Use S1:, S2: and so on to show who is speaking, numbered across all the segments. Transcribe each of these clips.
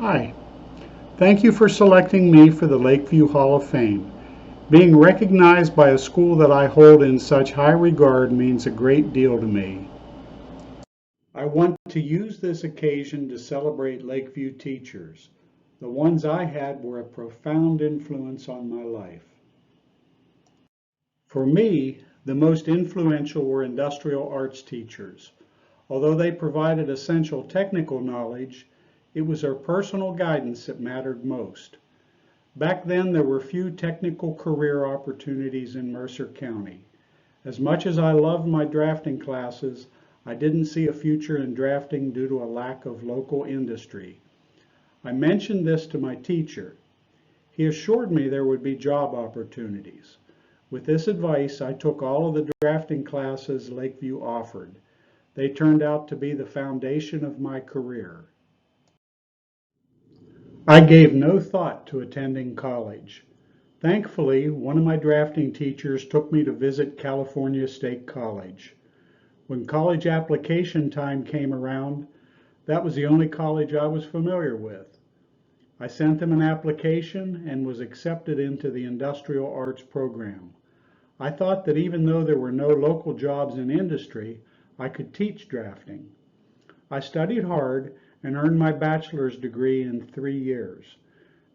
S1: Hi, thank you for selecting me for the Lakeview Hall of Fame. Being recognized by a school that I hold in such high regard means a great deal to me. I want to use this occasion to celebrate Lakeview teachers. The ones I had were a profound influence on my life. For me, the most influential were industrial arts teachers. Although they provided essential technical knowledge, it was their personal guidance that mattered most. Back then, there were few technical career opportunities in Mercer County. As much as I loved my drafting classes, I didn't see a future in drafting due to a lack of local industry. I mentioned this to my teacher. He assured me there would be job opportunities. With this advice, I took all of the drafting classes Lakeview offered. They turned out to be the foundation of my career. I gave no thought to attending college. Thankfully, one of my drafting teachers took me to visit California State College. When college application time came around, that was the only college I was familiar with. I sent them an application and was accepted into the industrial arts program. I thought that even though there were no local jobs in industry, I could teach drafting. I studied hard and earned my bachelor's degree in 3 years.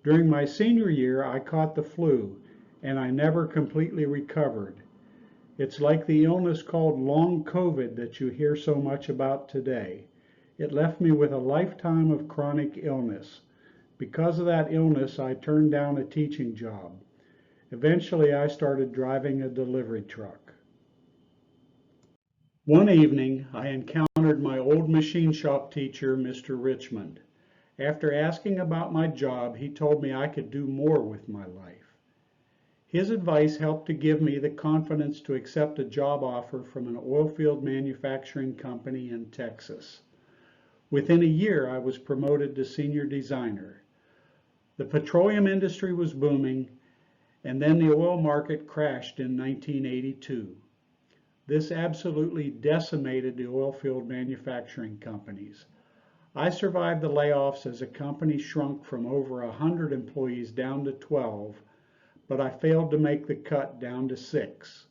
S1: During my senior year, I caught the flu, and I never completely recovered. It's like the illness called long COVID that you hear so much about today. It left me with a lifetime of chronic illness. Because of that illness, I turned down a teaching job. Eventually, I started driving a delivery truck. One evening, I encountered my old machine shop teacher, Mr. Richmond. After asking about my job, he told me I could do more with my life. His advice helped to give me the confidence to accept a job offer from an oilfield manufacturing company in Texas. Within a year, I was promoted to senior designer. The petroleum industry was booming, and then the oil market crashed in 1982. This absolutely decimated the oilfield manufacturing companies. I survived the layoffs as the company shrunk from over 100 employees down to 12, but I failed to make the cut down to 6.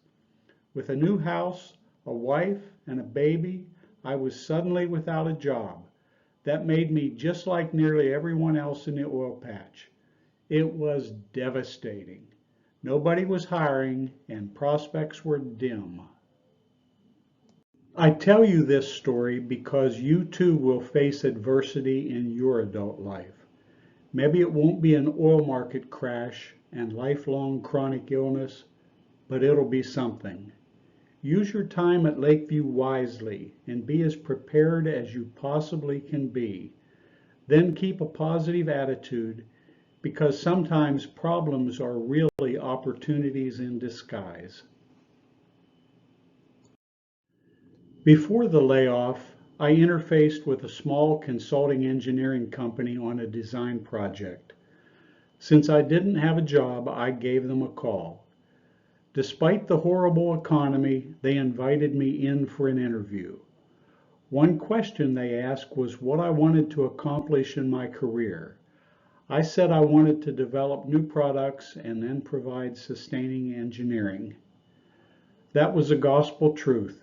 S1: With a new house, a wife, and a baby, I was suddenly without a job. That made me just like nearly everyone else in the oil patch. It was devastating. Nobody was hiring, and prospects were dim. I tell you this story because you too will face adversity in your adult life. Maybe it won't be an oil market crash and lifelong chronic illness, but it'll be something. Use your time at Lakeview wisely and be as prepared as you possibly can be. Then keep a positive attitude because sometimes problems are really opportunities in disguise. Before the layoff, I interfaced with a small consulting engineering company on a design project. Since I didn't have a job, I gave them a call. Despite the horrible economy, they invited me in for an interview. One question they asked was what I wanted to accomplish in my career. I said I wanted to develop new products and then provide sustaining engineering. That was the gospel truth.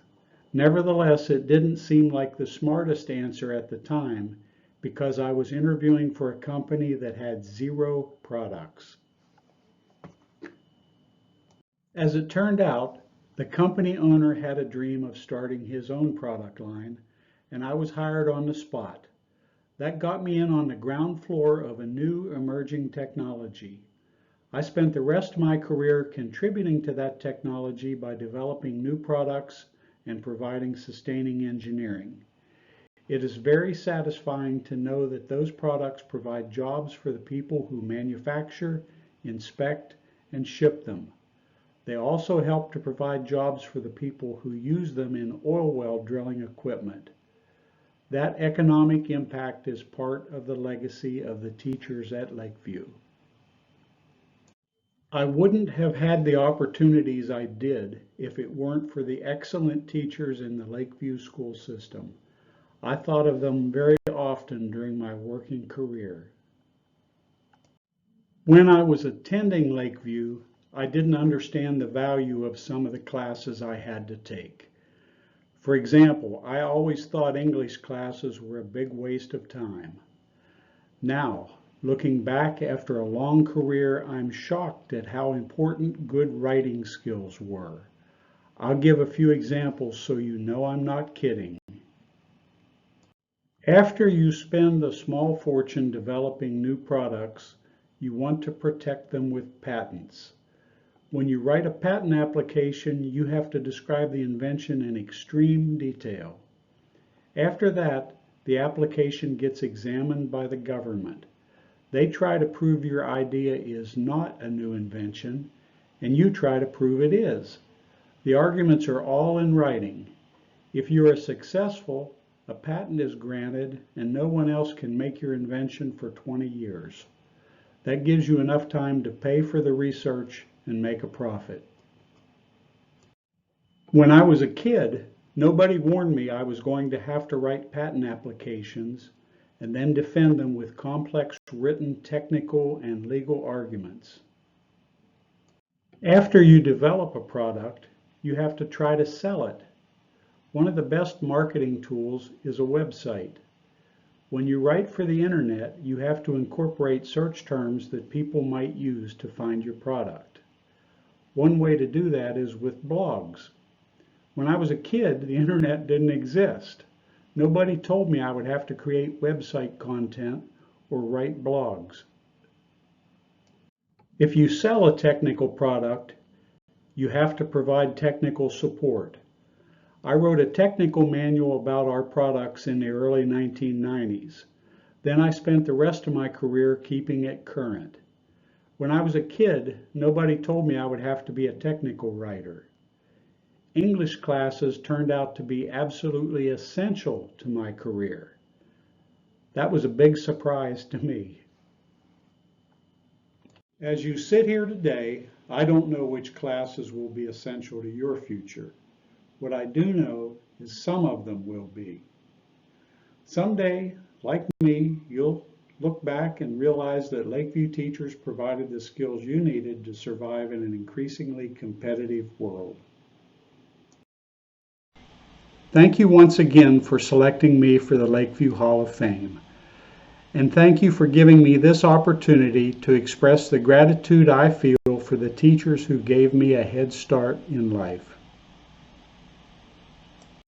S1: Nevertheless, it didn't seem like the smartest answer at the time because I was interviewing for a company that had 0 products. As it turned out, the company owner had a dream of starting his own product line, and I was hired on the spot. That got me in on the ground floor of a new emerging technology. I spent the rest of my career contributing to that technology by developing new products and providing sustaining engineering. It is very satisfying to know that those products provide jobs for the people who manufacture, inspect, and ship them. They also help to provide jobs for the people who use them in oil well drilling equipment. That economic impact is part of the legacy of the teachers at Lakeview. I wouldn't have had the opportunities I did if it weren't for the excellent teachers in the Lakeview school system. I thought of them very often during my working career. When I was attending Lakeview, I didn't understand the value of some of the classes I had to take. For example, I always thought English classes were a big waste of time. Now, looking back after a long career, I'm shocked at how important good writing skills were. I'll give a few examples so you know I'm not kidding. After you spend a small fortune developing new products, you want to protect them with patents. When you write a patent application, you have to describe the invention in extreme detail. After that, the application gets examined by the government. They try to prove your idea is not a new invention, and you try to prove it is. The arguments are all in writing. If you are successful, a patent is granted and no one else can make your invention for 20 years. That gives you enough time to pay for the research and make a profit. When I was a kid, nobody warned me I was going to have to write patent applications and then defend them with complex written technical and legal arguments. After you develop a product, you have to try to sell it. One of the best marketing tools is a website. When you write for the internet, you have to incorporate search terms that people might use to find your product. One way to do that is with blogs. When I was a kid, the internet didn't exist. Nobody told me I would have to create website content or write blogs. If you sell a technical product, you have to provide technical support. I wrote a technical manual about our products in the early 1990s. Then I spent the rest of my career keeping it current. When I was a kid, nobody told me I would have to be a technical writer. English classes turned out to be absolutely essential to my career. That was a big surprise to me. As you sit here today, I don't know which classes will be essential to your future. What I do know is some of them will be. Someday, like me, you'll look back and realize that Lakeview teachers provided the skills you needed to survive in an increasingly competitive world. Thank you once again for selecting me for the Lakeview Hall of Fame. And thank you for giving me this opportunity to express the gratitude I feel for the teachers who gave me a head start in life.